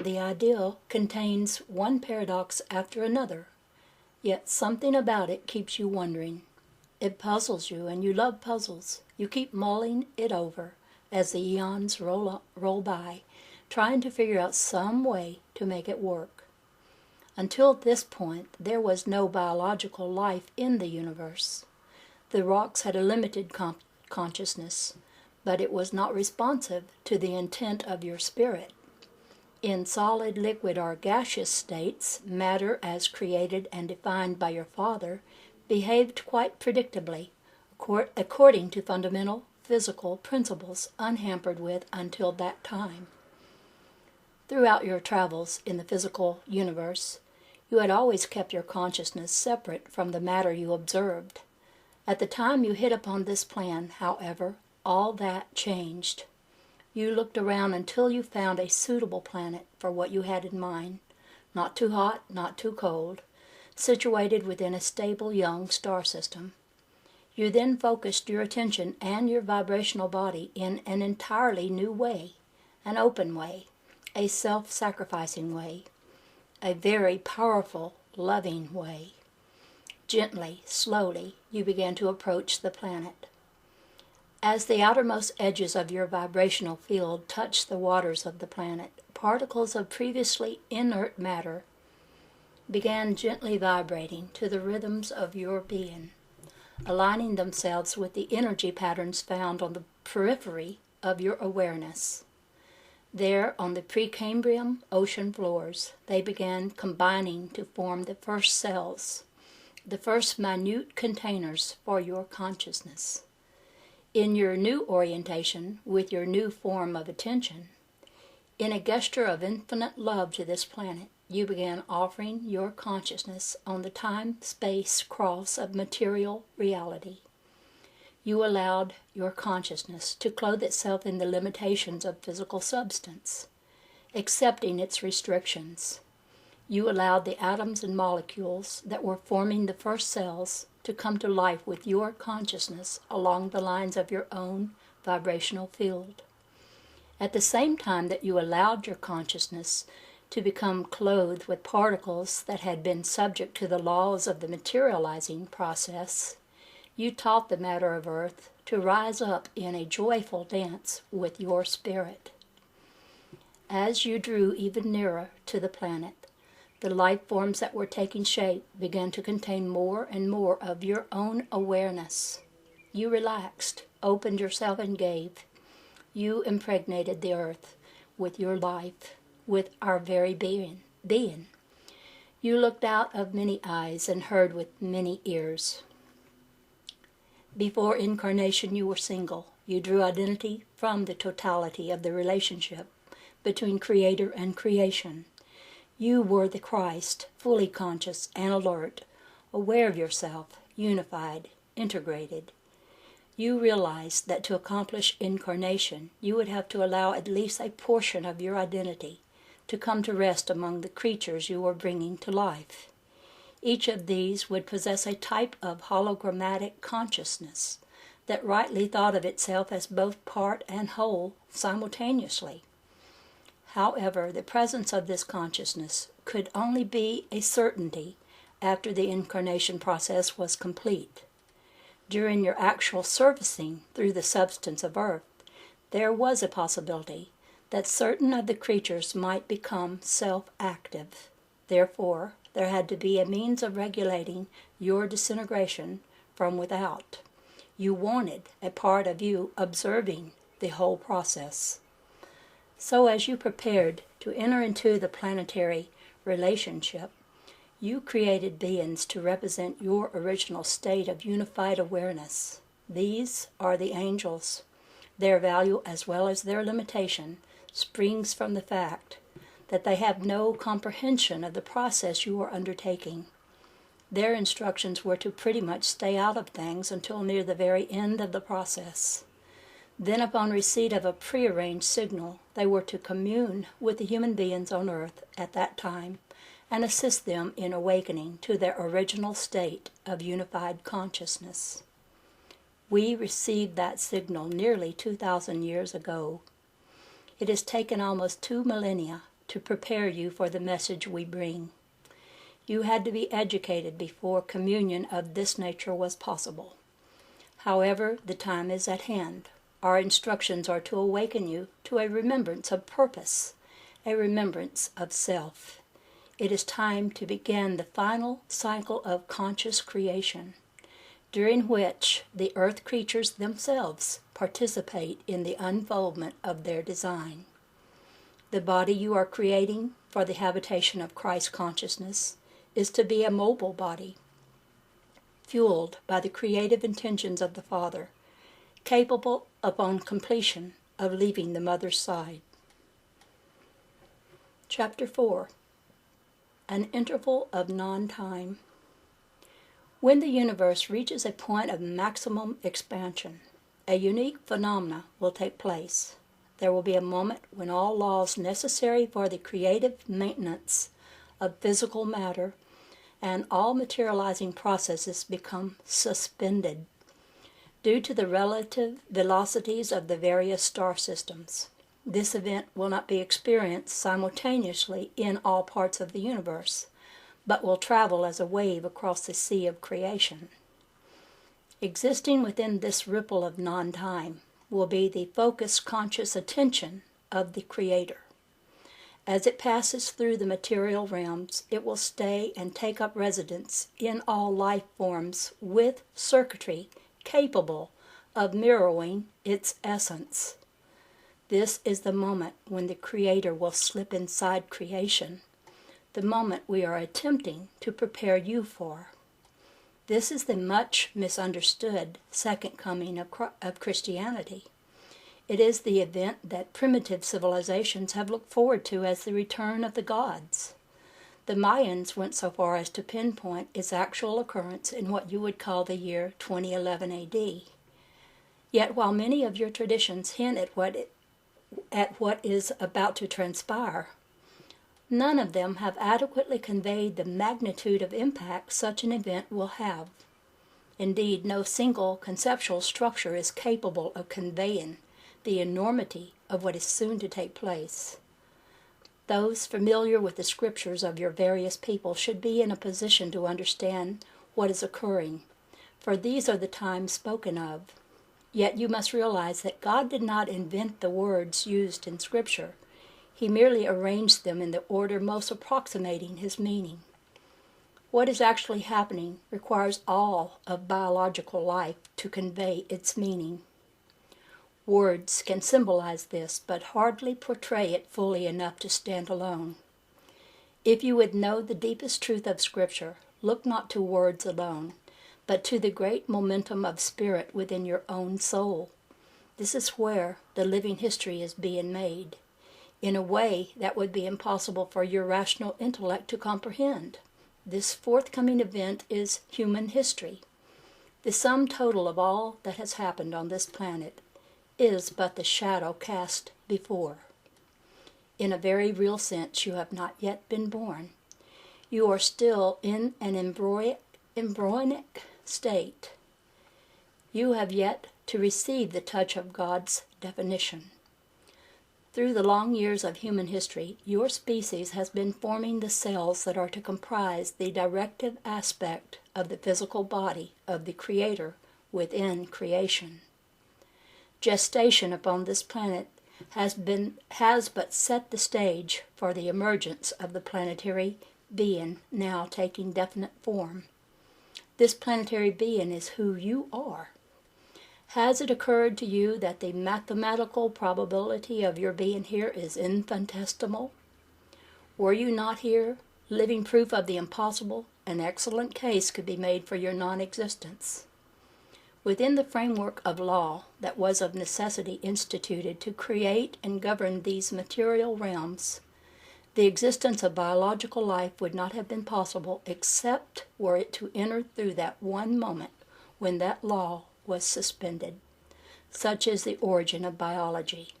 The ideal contains one paradox after another, yet something about it keeps you wondering. It puzzles you, and you love puzzles. You keep mulling it over as the eons roll by, trying to figure out some way to make it work. Until this point, there was no biological life in the universe. The rocks had a limited consciousness, but it was not responsive to the intent of your spirit. In solid, liquid, or gaseous states, matter as created and defined by your Father behaved quite predictably, according to fundamental physical principles unhampered with until that time. Throughout your travels in the physical universe, you had always kept your consciousness separate from the matter you observed. At the time you hit upon this plan, however, all that changed. You looked around until you found a suitable planet for what you had in mind, not too hot, not too cold, situated within a stable young star system. You then focused your attention and your vibrational body in an entirely new way, an open way, a self-sacrificing way, a very powerful, loving way. Gently, slowly, you began to approach the planet. As the outermost edges of your vibrational field touched the waters of the planet, particles of previously inert matter began gently vibrating to the rhythms of your being, aligning themselves with the energy patterns found on the periphery of your awareness. There, on the Precambrian ocean floors, they began combining to form the first cells, the first minute containers for your consciousness. In your new orientation, with your new form of attention, in a gesture of infinite love to this planet, you began offering your consciousness on the time-space cross of material reality. You allowed your consciousness to clothe itself in the limitations of physical substance, accepting its restrictions. You allowed the atoms and molecules that were forming the first cells to come to life with your consciousness along the lines of your own vibrational field. At the same time that you allowed your consciousness to become clothed with particles that had been subject to the laws of the materializing process, you taught the matter of earth to rise up in a joyful dance with your spirit. As you drew even nearer to the planet, the life forms that were taking shape began to contain more and more of your own awareness. You relaxed, opened yourself, and gave. You impregnated the earth with your life, with our very being. You looked out of many eyes and heard with many ears. Before incarnation you were single. You drew identity from the totality of the relationship between Creator and creation. You were the Christ, fully conscious and alert, aware of yourself, unified, integrated. You realized that to accomplish incarnation, you would have to allow at least a portion of your identity to come to rest among the creatures you were bringing to life. Each of these would possess a type of hologrammatic consciousness that rightly thought of itself as both part and whole simultaneously. However, the presence of this consciousness could only be a certainty after the incarnation process was complete. During your actual servicing through the substance of earth, there was a possibility that certain of the creatures might become self-active. Therefore, there had to be a means of regulating your disintegration from without. You wanted a part of you observing the whole process. So as you prepared to enter into the planetary relationship, you created beings to represent your original state of unified awareness. These are the angels. Their value, as well as their limitation, springs from the fact that they have no comprehension of the process you are undertaking. Their instructions were to pretty much stay out of things until near the very end of the process. Then, upon receipt of a prearranged signal, they were to commune with the human beings on earth at that time and assist them in awakening to their original state of unified consciousness. We received that signal nearly 2,000 years ago. It has taken almost 2 millennia to prepare you for the message we bring. You had to be educated before communion of this nature was possible. However, the time is at hand. Our instructions are to awaken you to a remembrance of purpose, a remembrance of self. It is time to begin the final cycle of conscious creation, during which the earth creatures themselves participate in the unfoldment of their design. The body you are creating for the habitation of Christ consciousness is to be a mobile body, fueled by the creative intentions of the Father, capable upon completion of leaving the mother's side. Chapter 4. An interval of non-time. When the universe reaches a point of maximum expansion, a unique phenomena will take place. There will be a moment when all laws necessary for the creative maintenance of physical matter and all materializing processes become suspended due to the relative velocities of the various star systems. This event will not be experienced simultaneously in all parts of the universe, but will travel as a wave across the sea of creation. Existing within this ripple of non-time will be the focused conscious attention of the Creator. As it passes through the material realms, it will stay and take up residence in all life forms with circuitry capable of mirroring its essence. This is the moment when the Creator will slip inside creation, the moment we are attempting to prepare you for. This is the much misunderstood second coming of Christianity. It is the event that primitive civilizations have looked forward to as the return of the gods. The Mayans went so far as to pinpoint its actual occurrence in what you would call the year 2011 AD. Yet while many of your traditions hint at what is about to transpire, none of them have adequately conveyed the magnitude of impact such an event will have. Indeed, no single conceptual structure is capable of conveying the enormity of what is soon to take place. Those familiar with the scriptures of your various people should be in a position to understand what is occurring, for these are the times spoken of. Yet you must realize that God did not invent the words used in Scripture. He merely arranged them in the order most approximating his meaning. What is actually happening requires all of biological life to convey its meaning. Words can symbolize this, but hardly portray it fully enough to stand alone. If you would know the deepest truth of Scripture, look not to words alone, but to the great momentum of spirit within your own soul. This is where the living history is being made, in a way that would be impossible for your rational intellect to comprehend. This forthcoming event is human history. The sum total of all that has happened on this planet is but the shadow cast before. In a very real sense, you have not yet been born. You are still in an embryonic state. You have yet to receive the touch of God's definition. Through the long years of human history, your species has been forming the cells that are to comprise the directive aspect of the physical body of the Creator within creation. Gestation upon this planet has but set the stage for the emergence of the planetary being now taking definite form. This planetary being is who you are. Has it occurred to you that the mathematical probability of your being here is infinitesimal? Were you not here, living proof of the impossible, an excellent case could be made for your non-existence. Within the framework of law that was of necessity instituted to create and govern these material realms, the existence of biological life would not have been possible except were it to enter through that one moment when that law was suspended. Such is the origin of biology.